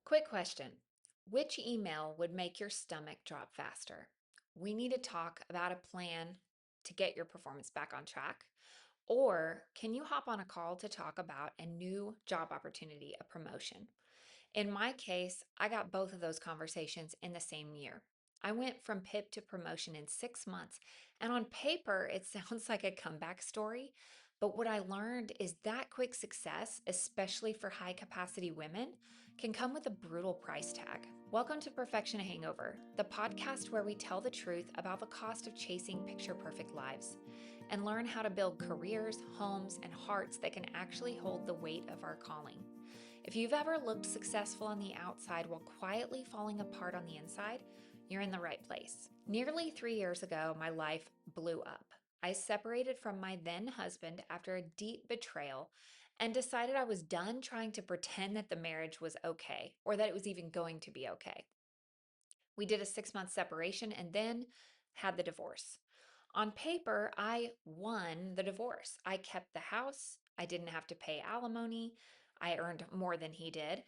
Quick question. Which email would make your stomach drop faster? We need to talk about a plan to get your performance back on track. Or can you hop on a call to talk about a new job opportunity, a promotion? In my case, I got both of those conversations in the same year. I went from PIP to promotion in 6 months, and on paper, it sounds like a comeback story. But what I learned is that quick success, especially for high capacity women, can come with a brutal price tag. Welcome to Perfection Hangover, the podcast where we tell the truth about the cost of chasing picture perfect lives and learn how to build careers, homes, and hearts that can actually hold the weight of our calling. If you've ever looked successful on the outside while quietly falling apart on the inside, you're in the right place. Nearly 3 years ago, my life blew up. I separated from my then husband after a deep betrayal and decided I was done trying to pretend that the marriage was okay or that it was even going to be okay. We did a 6 month separation and then had the divorce. On paper, I won the divorce. I kept the house. I didn't have to pay alimony. I earned more than he did.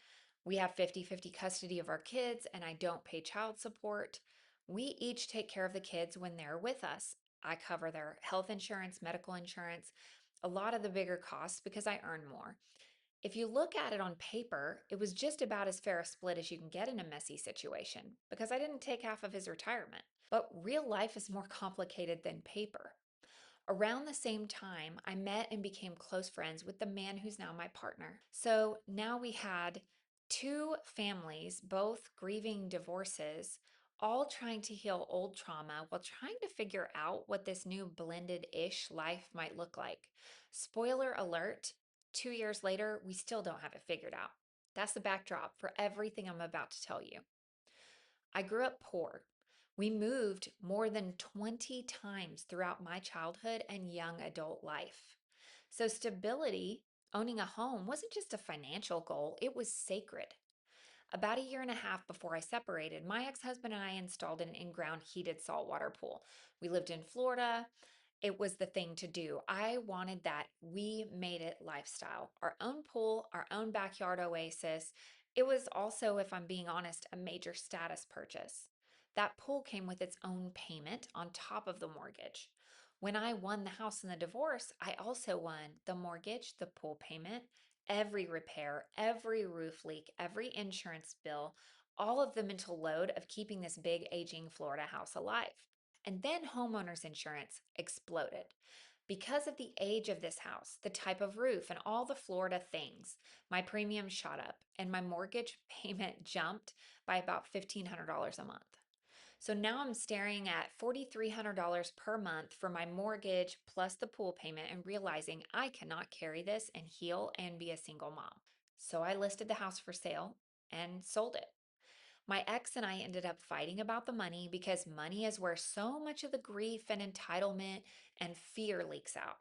We have 50-50 custody of our kids, and I don't pay child support. We each take care of the kids when they're with us. I cover their health insurance, medical insurance, a lot of the bigger costs because I earn more. If you look at it on paper, it was just about as fair a split as you can get in a messy situation because I didn't take half of his retirement. But real life is more complicated than paper. Around the same time, I met and became close friends with the man who's now my partner. So now we had two families, both grieving divorces, all trying to heal old trauma while trying to figure out what this new blended ish life might look like. Spoiler alert, 2 years later, we still don't have it figured out. That's the backdrop for everything I'm about to tell you. I grew up poor. We moved more than 20 times throughout my childhood and young adult life. So, stability, owning a home, wasn't just a financial goal, it was sacred. About a year and a half before I separated, my ex husband and I installed an in ground heated saltwater pool. We lived in Florida. It was the thing to do. I wanted that. We made it lifestyle. Our own pool, our own backyard oasis. It was also, if I'm being honest, a major status purchase. That pool came with its own payment on top of the mortgage. When I won the house in the divorce, I also won the mortgage, the pool payment, every repair, every roof leak, every insurance bill, all of the mental load of keeping this big aging Florida house alive. And then homeowners insurance exploded. Because of the age of this house, the type of roof, and all the Florida things, my premium shot up and my mortgage payment jumped by about $1,500 a month. So now I'm staring at $4,300 per month for my mortgage plus the pool payment and realizing I cannot carry this and heal and be a single mom. So I listed the house for sale and sold it. My ex and I ended up fighting about the money because money is where so much of the grief and entitlement and fear leaks out.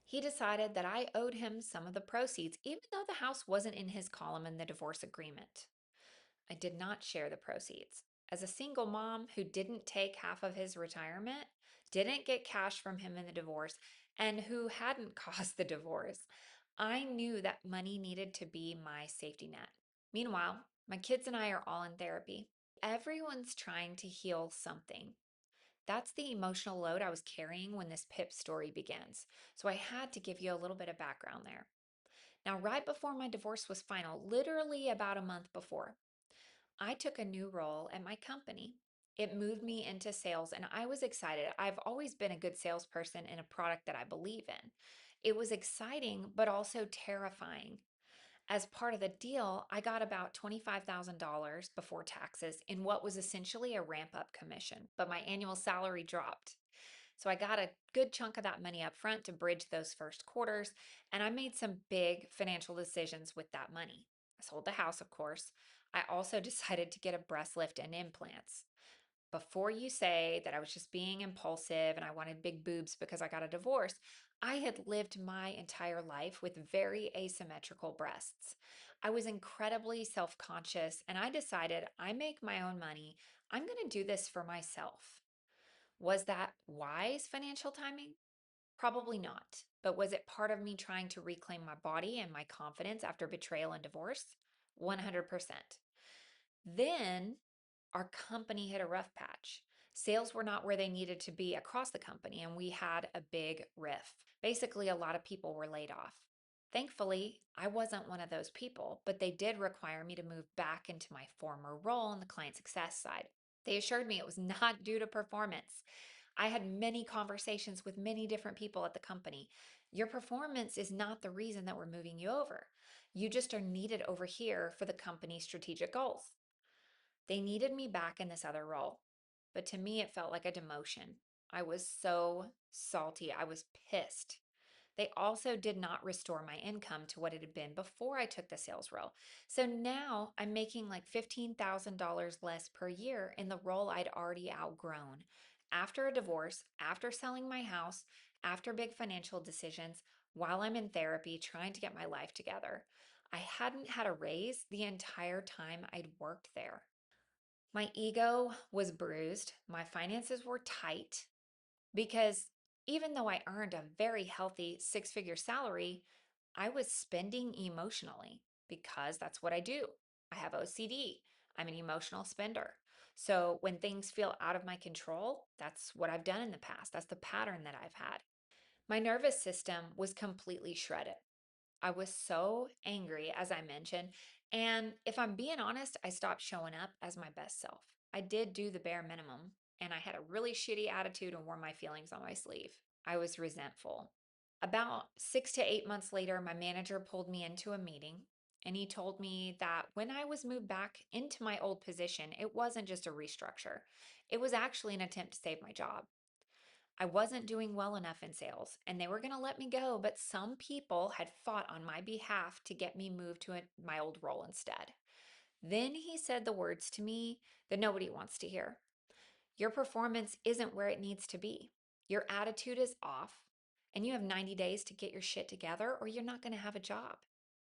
He decided that I owed him some of the proceeds, even though the house wasn't in his column in the divorce agreement. I did not share the proceeds. As a single mom who didn't take half of his retirement, didn't get cash from him in the divorce, and who hadn't caused the divorce, I knew that money needed to be my safety net. Meanwhile, my kids and I are all in therapy. Everyone's trying to heal something. That's the emotional load I was carrying when this PIP story begins. So I had to give you a little bit of background there. Now, right before my divorce was final, literally about a month before, I took a new role at my company. It moved me into sales, and I was excited. I've always been a good salesperson in a product that I believe in. It was exciting, but also terrifying. As part of the deal, I got about $25,000 before taxes in what was essentially a ramp up commission, but my annual salary dropped. So I got a good chunk of that money up front to bridge those first quarters, and I made some big financial decisions with that money. I sold the house, of course. I also decided to get a breast lift and implants. Before you say that I was just being impulsive and I wanted big boobs because I got a divorce, I had lived my entire life with very asymmetrical breasts. I was incredibly self conscious and I decided I make my own money. I'm going to do this for myself. Was that wise financial timing? Probably not. But was it part of me trying to reclaim my body and my confidence after betrayal and divorce? 100%. Then our company hit a rough patch. Sales were not where they needed to be across the company, and we had a big riff. Basically, a lot of people were laid off. Thankfully, I wasn't one of those people, but they did require me to move back into my former role on the client success side. They assured me it was not due to performance. I had many conversations with many different people at the company. Your performance is not the reason that we're moving you over. You just are needed over here for the company's strategic goals. They needed me back in this other role, but to me, it felt like a demotion. I was so salty. I was pissed. They also did not restore my income to what it had been before I took the sales role. So now I'm making like $15,000 less per year in the role I'd already outgrown. After a divorce, after selling my house, after big financial decisions, while I'm in therapy trying to get my life together. I hadn't had a raise the entire time I'd worked there. My ego was bruised. My finances were tight because even though I earned a very healthy six-figure salary, I was spending emotionally because that's what I do. I have OCD. I'm an emotional spender. So when things feel out of my control, that's what I've done in the past. That's the pattern that I've had. My nervous system was completely shredded. I was so angry, as I mentioned. And if I'm being honest, I stopped showing up as my best self. I did do the bare minimum, and I had a really shitty attitude and wore my feelings on my sleeve. I was resentful. About 6 to 8 months later, my manager pulled me into a meeting and he told me that when I was moved back into my old position, it wasn't just a restructure, it was actually an attempt to save my job. I wasn't doing well enough in sales and they were going to let me go, but some people had fought on my behalf to get me moved to my old role instead. Then he said the words to me that nobody wants to hear. Your performance isn't where it needs to be. Your attitude is off, and you have 90 days to get your shit together or you're not going to have a job.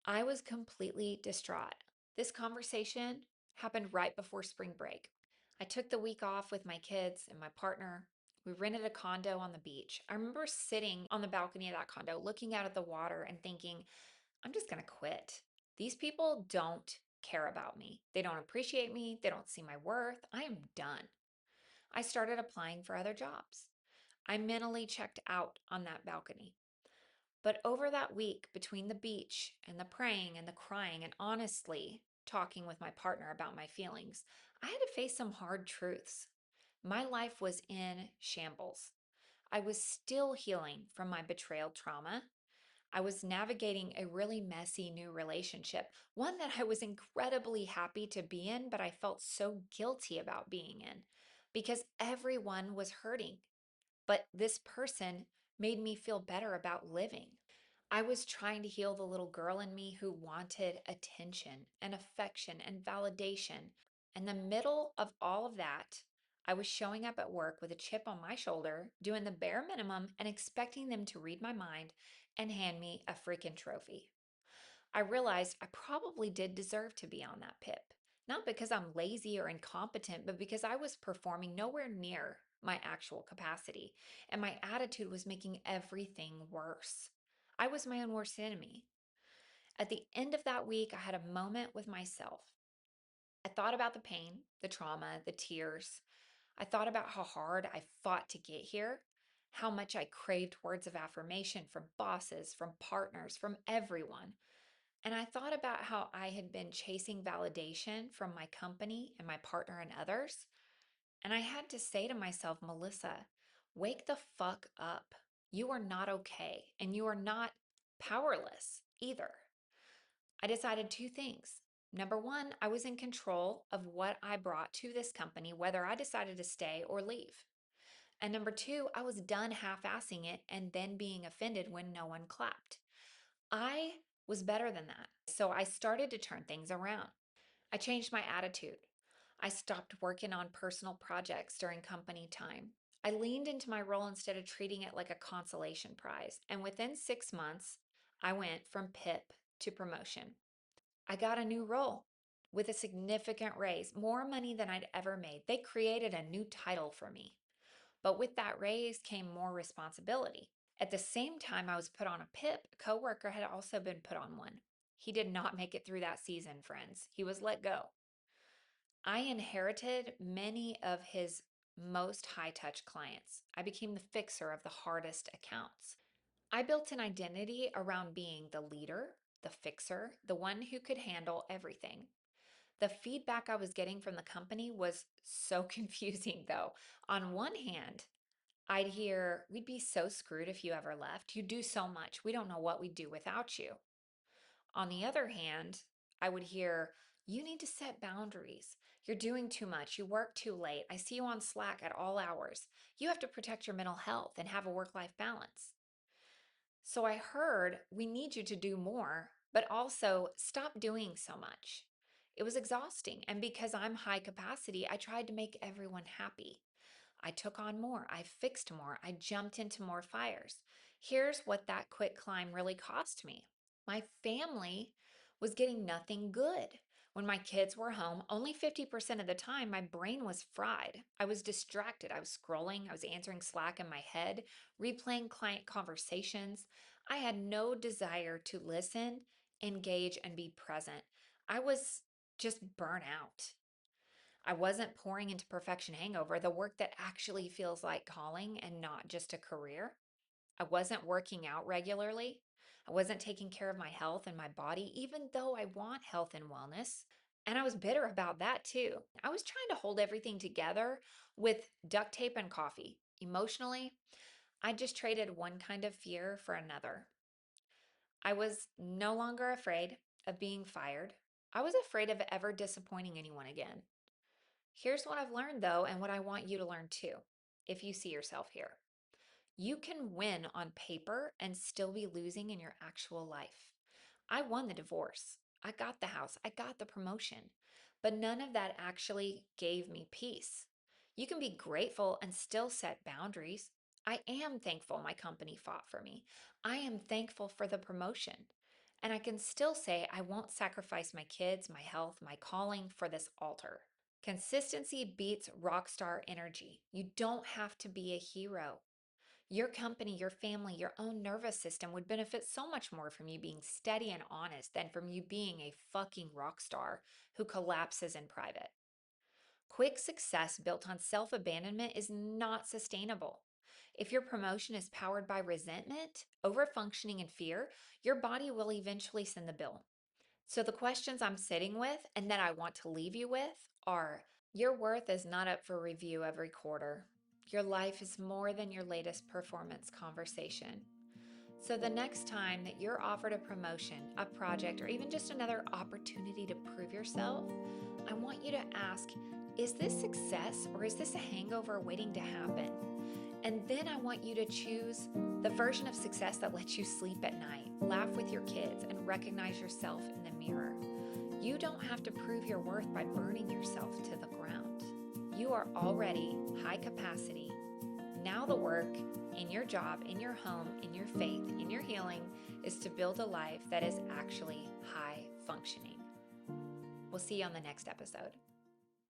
I was completely distraught. This conversation happened right before spring break. I took the week off with my kids and my partner. We rented a condo on the beach. I remember sitting on the balcony of that condo, looking out at the water and thinking, I'm just going to quit. These people don't care about me. They don't appreciate me. They don't see my worth. I am done. I started applying for other jobs. I mentally checked out on that balcony. But over that week, between the beach and the praying and the crying, and honestly talking with my partner about my feelings, I had to face some hard truths. My life was in shambles. I was still healing from my betrayal trauma. I was navigating a really messy new relationship, one that I was incredibly happy to be in, but I felt so guilty about being in because everyone was hurting. But this person made me feel better about living. I was trying to heal the little girl in me who wanted attention and affection and validation. In the middle of all of that, I was showing up at work with a chip on my shoulder, doing the bare minimum and expecting them to read my mind and hand me a freaking trophy. I realized I probably did deserve to be on that PIP, not because I'm lazy or incompetent, but because I was performing nowhere near my actual capacity, and my attitude was making everything worse. I was my own worst enemy. At the end of that week, I had a moment with myself. I thought about the pain, the trauma, the tears. I thought about how hard I fought to get here, how much I craved words of affirmation from bosses, from partners, from everyone. And I thought about how I had been chasing validation from my company and my partner and others. And I had to say to myself, Melissa, wake the fuck up. You are not okay. And you are not powerless either. I decided two things. Number one, I was in control of what I brought to this company, whether I decided to stay or leave. And number two, I was done half assing it and then being offended when no one clapped. I was better than that. So I started to turn things around. I changed my attitude. I stopped working on personal projects during company time. I leaned into my role instead of treating it like a consolation prize. And within 6 months, I went from PIP to promotion. I got a new role with a significant raise, more money than I'd ever made. They created a new title for me. But with that raise came more responsibility. At the same time I was put on a PIP, a coworker had also been put on one. He did not make it through that season, friends. He was let go. I inherited many of his most high touch clients. I became the fixer of the hardest accounts. I built an identity around being the leader, the fixer, the one who could handle everything. The feedback I was getting from the company was so confusing, though. On one hand, I'd hear, "We'd be so screwed if you ever left. You do so much. We don't know what we'd do without you." On the other hand, I would hear, "You need to set boundaries. You're doing too much. You work too late. I see you on Slack at all hours. You have to protect your mental health and have a work life balance." So I heard, "We need you to do more, but also stop doing so much." It was exhausting. And because I'm high capacity, I tried to make everyone happy. I took on more. I fixed more. I jumped into more fires. Here's what that quick climb really cost me. My family was getting nothing good. When my kids were home, only 50% of the time, my brain was fried. I was distracted. I was scrolling. I was answering Slack in my head, replaying client conversations. I had no desire to listen, engage, and be present. I was just burnt out. I wasn't pouring into Perfection Hangover, the work that actually feels like calling and not just a career. I wasn't working out regularly. I wasn't taking care of my health and my body, even though I want health and wellness. And I was bitter about that too. I was trying to hold everything together with duct tape and coffee. Emotionally, I just traded one kind of fear for another. I was no longer afraid of being fired. I was afraid of ever disappointing anyone again. Here's what I've learned though, and what I want you to learn too, if you see yourself here. You can win on paper and still be losing in your actual life. I won the divorce. I got the house. I got the promotion. But none of that actually gave me peace. You can be grateful and still set boundaries. I am thankful my company fought for me. I am thankful for the promotion. And I can still say I won't sacrifice my kids, my health, my calling for this altar. Consistency beats rock star energy. You don't have to be a hero. Your company, your family, your own nervous system would benefit so much more from you being steady and honest than from you being a fucking rock star who collapses in private. Quick success built on self abandonment is not sustainable. If your promotion is powered by resentment, overfunctioning, and fear, your body will eventually send the bill. So, the questions I'm sitting with and that I want to leave you with are: your worth is not up for review every quarter. Your life is more than your latest performance conversation. So, the next time that you're offered a promotion, a project, or even just another opportunity to prove yourself, I want you to ask, is this success or is this a hangover waiting to happen? And then I want you to choose the version of success that lets you sleep at night, laugh with your kids, and recognize yourself in the mirror. You don't have to prove your worth by burning yourself to the ground. You are already high capacity. Now the work in your job, in your home, in your faith, in your healing is to build a life that is actually high functioning. We'll see you on the next episode.